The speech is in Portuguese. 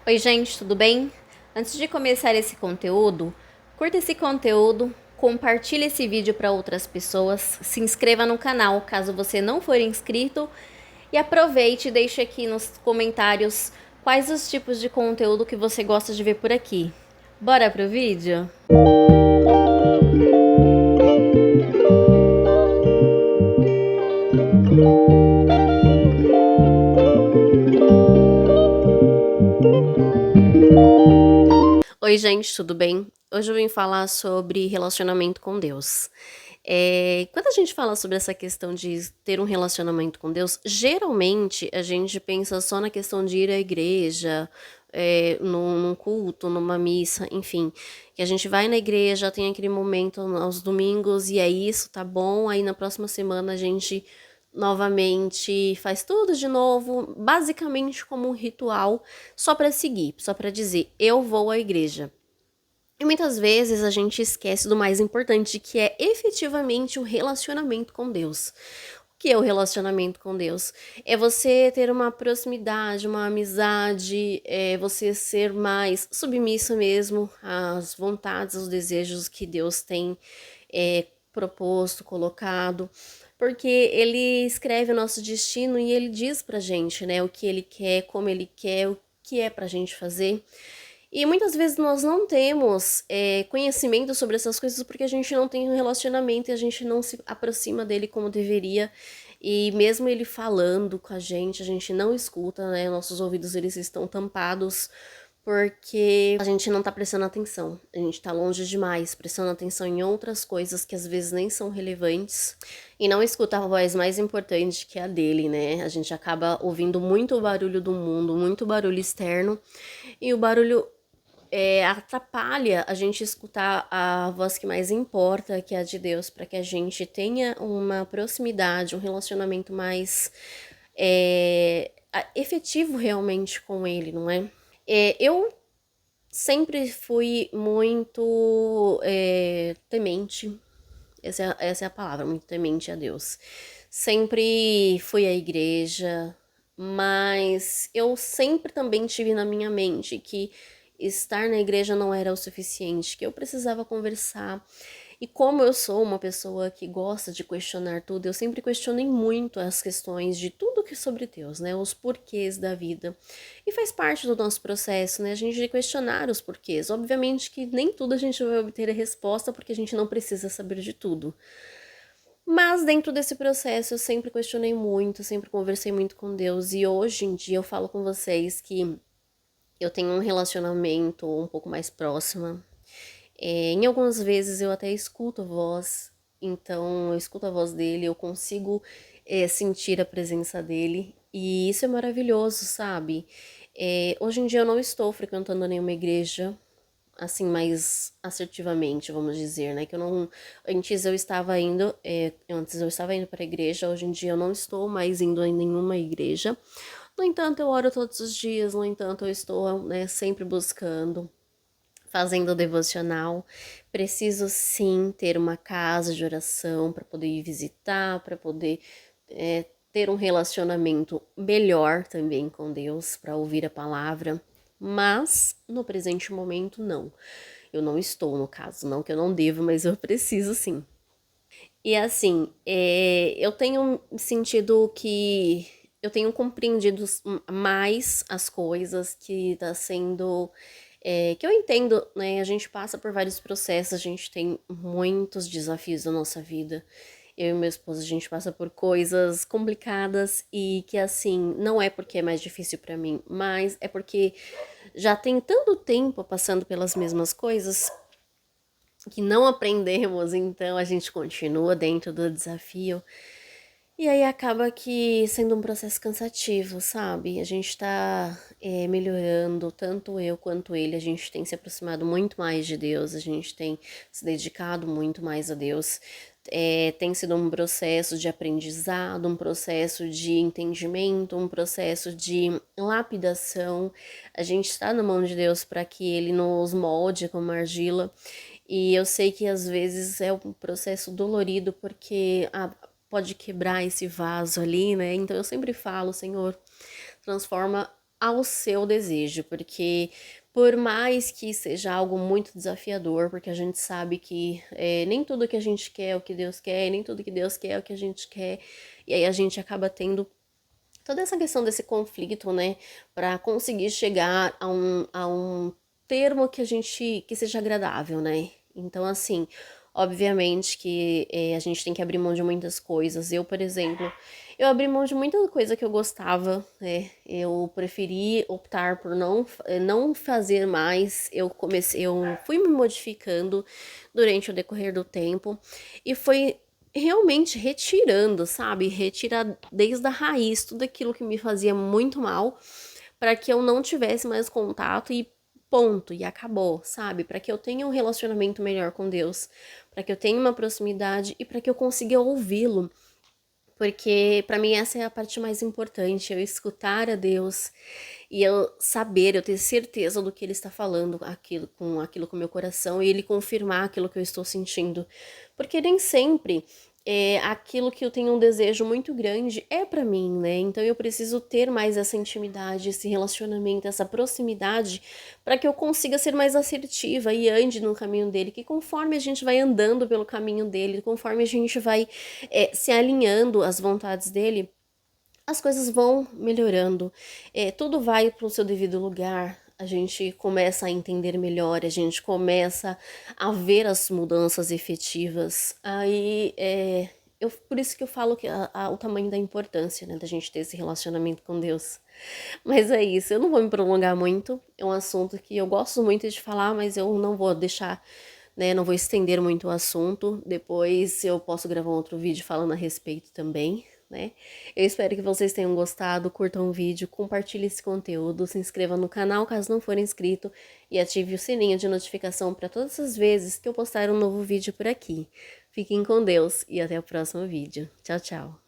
Oi, gente, tudo bem? Antes de começar esse conteúdo, curta esse conteúdo, compartilhe esse vídeo para outras pessoas, se inscreva no canal caso você não for inscrito e aproveite e deixe aqui nos comentários quais os tipos de conteúdo que você gosta de ver por aqui. Bora pro vídeo? Oi, gente, tudo bem? Hoje eu vim falar sobre relacionamento com Deus. Quando a gente fala sobre essa questão de ter um relacionamento com Deus, geralmente a gente pensa só na questão de ir à igreja, num culto, numa missa, enfim. Que a gente vai na igreja, tem aquele momento aos domingos e é isso, tá bom? Aí na próxima semana a gente novamente faz tudo de novo, basicamente como um ritual, só para seguir, só para dizer, eu vou à igreja. E muitas vezes a gente esquece do mais importante, que é efetivamente o relacionamento com Deus. O que é o relacionamento com Deus? É você ter uma proximidade, uma amizade, é você ser mais submisso mesmo às vontades, aos desejos que Deus tem proposto, colocado, porque ele escreve o nosso destino e ele diz pra gente, né, o que ele quer, como ele quer, o que é pra gente fazer. E muitas vezes nós não temos conhecimento sobre essas coisas porque a gente não tem um relacionamento e a gente não se aproxima dele como deveria. E mesmo ele falando com a gente não escuta, né? Nossos ouvidos eles estão tampados porque a gente não tá prestando atenção. A gente tá longe demais, prestando atenção em outras coisas que às vezes nem são relevantes. E não escuta a voz mais importante que é a dele, né? A gente acaba ouvindo muito barulho do mundo, muito barulho externo. E o barulho atrapalha a gente escutar a voz que mais importa, que é a de Deus, para que a gente tenha uma proximidade, um relacionamento mais efetivo realmente com Ele, não é? Eu sempre fui muito temente, essa é a palavra, muito temente a Deus. Sempre fui à igreja, mas eu sempre também tive na minha mente que estar na igreja não era o suficiente, que eu precisava conversar. E como eu sou uma pessoa que gosta de questionar tudo, eu sempre questionei muito as questões de tudo que é sobre Deus, né? Os porquês da vida. E faz parte do nosso processo, né? A gente questionar os porquês. Obviamente que nem tudo a gente vai obter a resposta, porque a gente não precisa saber de tudo. Mas dentro desse processo eu sempre questionei muito, sempre conversei muito com Deus. E hoje em dia eu falo com vocês que eu tenho um relacionamento um pouco mais próximo. Em algumas vezes eu até escuto a voz, então eu escuto a voz dele, eu consigo sentir a presença dele, e isso é maravilhoso, sabe? Hoje em dia eu não estou frequentando nenhuma igreja, assim, mais assertivamente, vamos dizer, né? Que eu não. Antes eu estava indo para a igreja, hoje em dia eu não estou mais indo em nenhuma igreja. No entanto, eu oro todos os dias, no entanto, eu estou, né, sempre buscando, fazendo devocional. Preciso sim ter uma casa de oração para poder ir visitar, para poder ter um relacionamento melhor também com Deus, para ouvir a palavra. Mas no presente momento, não. Eu não estou, no caso, não que eu não devo, mas eu preciso sim. E assim, eu tenho sentido que eu tenho compreendido mais as coisas que tá sendo. Que eu entendo, né? A gente passa por vários processos, a gente tem muitos desafios na nossa vida. Eu e meu esposo, a gente passa por coisas complicadas e que, assim, não é porque é mais difícil pra mim, mas é porque já tem tanto tempo passando pelas mesmas coisas que não aprendemos, então a gente continua dentro do desafio. E aí acaba que sendo um processo cansativo, sabe? A gente tá melhorando, tanto eu quanto ele, a gente tem se aproximado muito mais de Deus, a gente tem se dedicado muito mais a Deus. Tem sido um processo de aprendizado, um processo de entendimento, um processo de lapidação. A gente está na mão de Deus para que Ele nos molde como argila. E eu sei que às vezes é um processo dolorido porque pode quebrar esse vaso ali, né? Então eu sempre falo, Senhor, transforma ao seu desejo, porque por mais que seja algo muito desafiador, porque a gente sabe que nem tudo que a gente quer é o que Deus quer, e nem tudo que Deus quer é o que a gente quer, e aí a gente acaba tendo toda essa questão desse conflito, né, para conseguir chegar a um termo que seja agradável, né? Então, assim, obviamente que a gente tem que abrir mão de muitas coisas. Eu, por exemplo, eu abri mão de muita coisa que eu gostava, né? Eu preferi optar por não fazer mais. Eu fui me modificando durante o decorrer do tempo e foi realmente retirando, sabe? Retirar desde a raiz tudo aquilo que me fazia muito mal, para que eu não tivesse mais contato e ponto, e acabou, sabe? Para que eu tenha um relacionamento melhor com Deus, para que eu tenha uma proximidade e para que eu consiga ouvi-lo. Porque para mim essa é a parte mais importante, eu escutar a Deus e eu saber, eu ter certeza do que ele está falando, aquilo com o meu coração e ele confirmar aquilo que eu estou sentindo. Porque nem sempre aquilo que eu tenho um desejo muito grande é para mim, né? Então eu preciso ter mais essa intimidade, esse relacionamento, essa proximidade, para que eu consiga ser mais assertiva e ande no caminho dele, que conforme a gente vai andando pelo caminho dele, conforme a gente vai se alinhando às vontades dele, as coisas vão melhorando, tudo vai para o seu devido lugar, a gente começa a entender melhor, a gente começa a ver as mudanças efetivas. Aí, por isso que eu falo que o tamanho da importância, né, da gente ter esse relacionamento com Deus. Mas é isso, eu não vou me prolongar muito, é um assunto que eu gosto muito de falar, mas eu não vou deixar, né, não vou estender muito o assunto. Depois eu posso gravar um outro vídeo falando a respeito também, né? Eu espero que vocês tenham gostado, curtam o vídeo, compartilhe esse conteúdo, se inscreva no canal caso não for inscrito e ative o sininho de notificação para todas as vezes que eu postar um novo vídeo por aqui. Fiquem com Deus e até o próximo vídeo. Tchau, tchau!